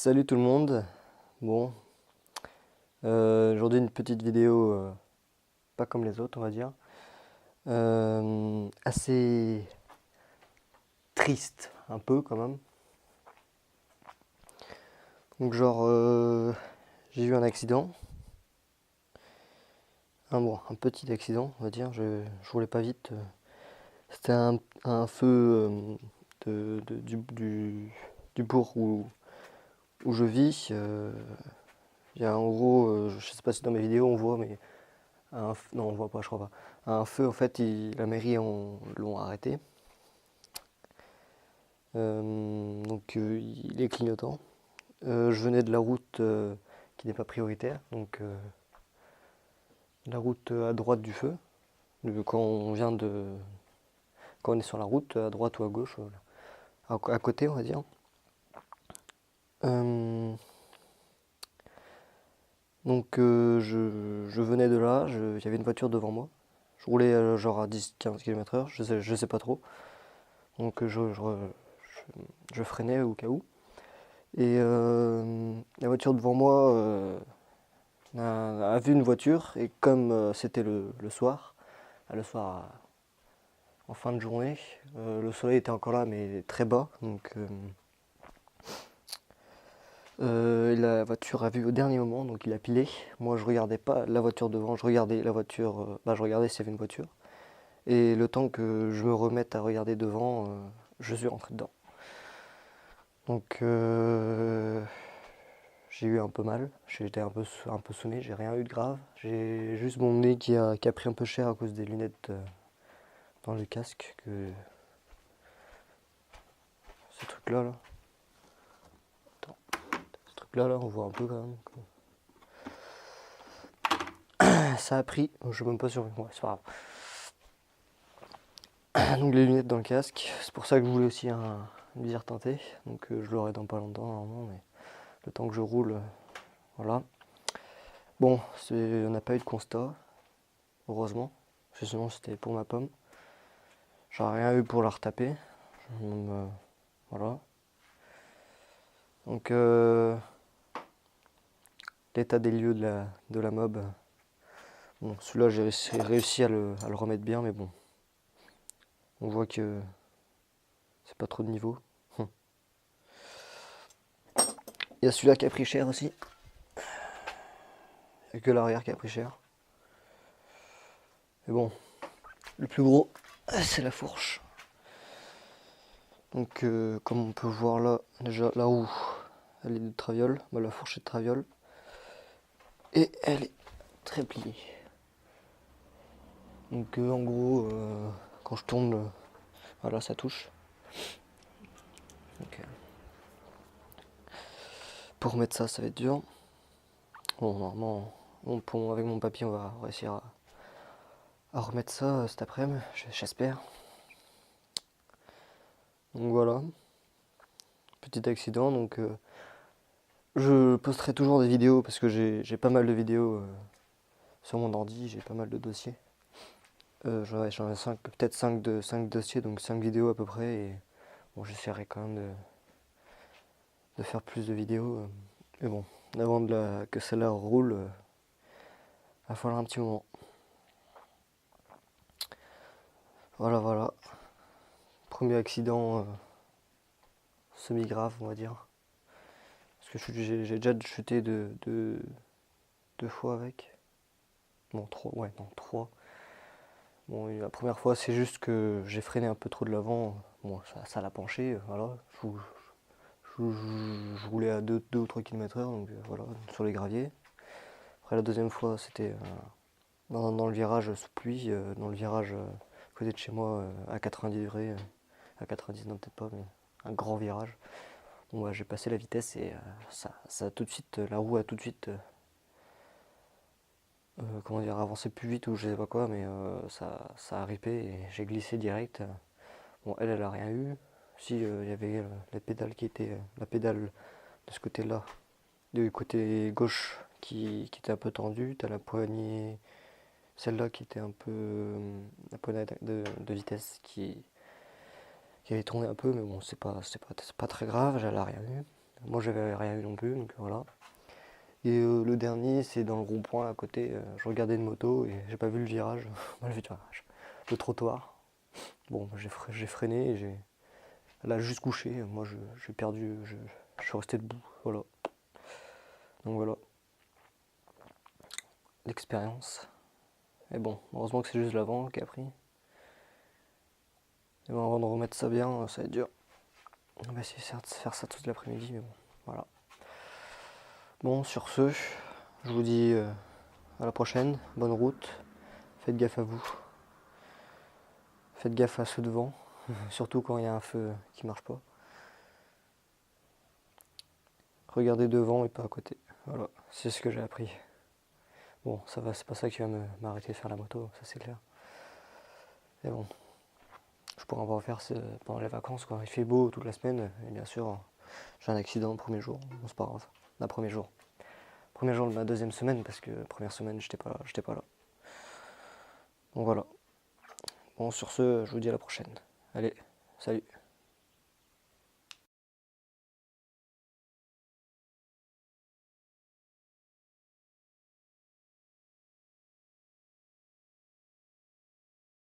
Salut tout le monde. Bon, aujourd'hui une petite vidéo pas comme les autres, on va dire. Assez triste, un peu quand même. Donc genre, j'ai eu un accident. Un petit accident, on va dire. Je roulais pas vite. C'était un feu du bourg où je vis. Il y a en gros, je sais pas si dans mes vidéos on voit, mais non, on voit pas, je crois pas. Un feu, en fait, la mairie l'ont arrêté. Il est clignotant. Je venais de la route qui n'est pas prioritaire, donc la route à droite du feu. Quand on est sur la route, à droite ou à gauche, à côté, on va dire. Euh, je venais de là, il y avait une voiture devant moi. Je roulais genre à 10-15 km/h, je sais pas trop. Donc je freinais au cas où. Et la voiture devant moi a vu une voiture et comme c'était le soir, en fin de journée, le soleil était encore là mais très bas. La voiture a vu au dernier moment, donc il a pilé. Moi je regardais pas la voiture devant, je regardais la voiture, je regardais s'il y avait une voiture. Et le temps que je me remette à regarder devant, je suis rentré dedans. Donc j'ai eu un peu mal, j'étais un peu sonné, j'ai rien eu de grave. J'ai juste mon nez qui a pris un peu cher à cause des lunettes dans le casque. Ce truc-là, là. Attends, ce truc-là, là, on voit un peu quand même. Ça a pris, je suis même pas sûr, ouais, c'est pas grave. Donc les lunettes dans le casque, c'est pour ça que je voulais aussi une visière teintée. Donc je l'aurai dans pas longtemps normalement, mais le temps que je roule, voilà. Bon, on n'a pas eu de constat, heureusement. Parce que sinon c'était pour ma pomme. J'aurais rien eu pour la retaper. Voilà. Donc l'état des lieux de la mob. Bon, celui-là j'ai réussi à le remettre bien, mais bon. On voit que c'est pas trop de niveau. Il y a celui-là qui a pris cher aussi. Il n'y a que l'arrière qui a pris cher. Mais bon, le plus gros, c'est la fourche. Donc comme on peut voir là, déjà la roue, elle est de traviole. La fourche est de traviole. Et elle est très pliée. Donc en gros, quand je tourne, voilà, ça touche. Donc, pour remettre ça, ça va être dur. Bon, normalement, avec mon papier, on va réussir à remettre ça cet après-midi, j'espère. Donc voilà, petit accident. Donc je posterai toujours des vidéos parce que j'ai pas mal de vidéos sur mon ordi, j'ai pas mal de dossiers. J'en ai peut-être 5 dossiers, donc 5 vidéos à peu près. Et bon, j'essaierai quand même de faire plus de vidéos. Mais bon, avant que celle-là roule, va falloir un petit moment. Voilà, voilà. Premier accident semi-grave, on va dire. Parce que j'ai déjà chuté deux fois avec. Bon, trois, ouais, non, trois. Bon, la première fois, c'est juste que j'ai freiné un peu trop de l'avant. Bon, ça l'a penché, voilà. Je roulais à 2 ou 3 km/h, donc voilà, sur les graviers. Après, la deuxième fois, c'était dans le virage sous pluie, dans le virage à côté de chez moi, à 90 degrés. À 90, non, peut-être pas, mais un grand virage. Bon, j'ai passé la vitesse et ça a tout de suite, la roue a tout de suite, comment dire, avancé plus vite ou je sais pas quoi, mais ça a ripé et j'ai glissé direct. Bon, elle a rien eu. Si, il y avait la pédale la pédale de ce côté-là, du côté gauche qui était un peu tendue. T'as la poignée, celle-là qui était un peu, la poignée de vitesse qui avait tourné un peu, mais bon, c'est pas très grave, elle a rien eu. moi j'avais rien eu non plus, donc voilà. Et le dernier, c'est dans le rond-point à côté, je regardais une moto et j'ai pas vu le virage, le trottoir. Bon, j'ai freiné et elle a juste couché, moi j'ai perdu, je suis resté debout, voilà. Donc voilà, l'expérience. Et bon, heureusement que c'est juste l'avant qui a pris. Et bon, avant de remettre ça bien, ça va être dur. On va essayer de faire ça toute l'après-midi, mais bon, voilà. Bon, sur ce, je vous dis à la prochaine, bonne route, faites gaffe à vous. Faites gaffe à ceux devant, surtout quand il y a un feu qui marche pas. Regardez devant et pas à côté. Voilà, c'est ce que j'ai appris. Bon, ça va, c'est pas ça qui va m'arrêter de faire la moto, ça c'est clair. Et bon, je pourrais en refaire pendant les vacances, quoi. Il fait beau toute la semaine, et bien sûr, j'ai un accident le premier jour. Bon, c'est pas grave, le premier jour. Premier jour de ma deuxième semaine, parce que la première semaine, j'étais pas là. Donc voilà. Bon, sur ce, je vous dis à la prochaine. Allez, salut.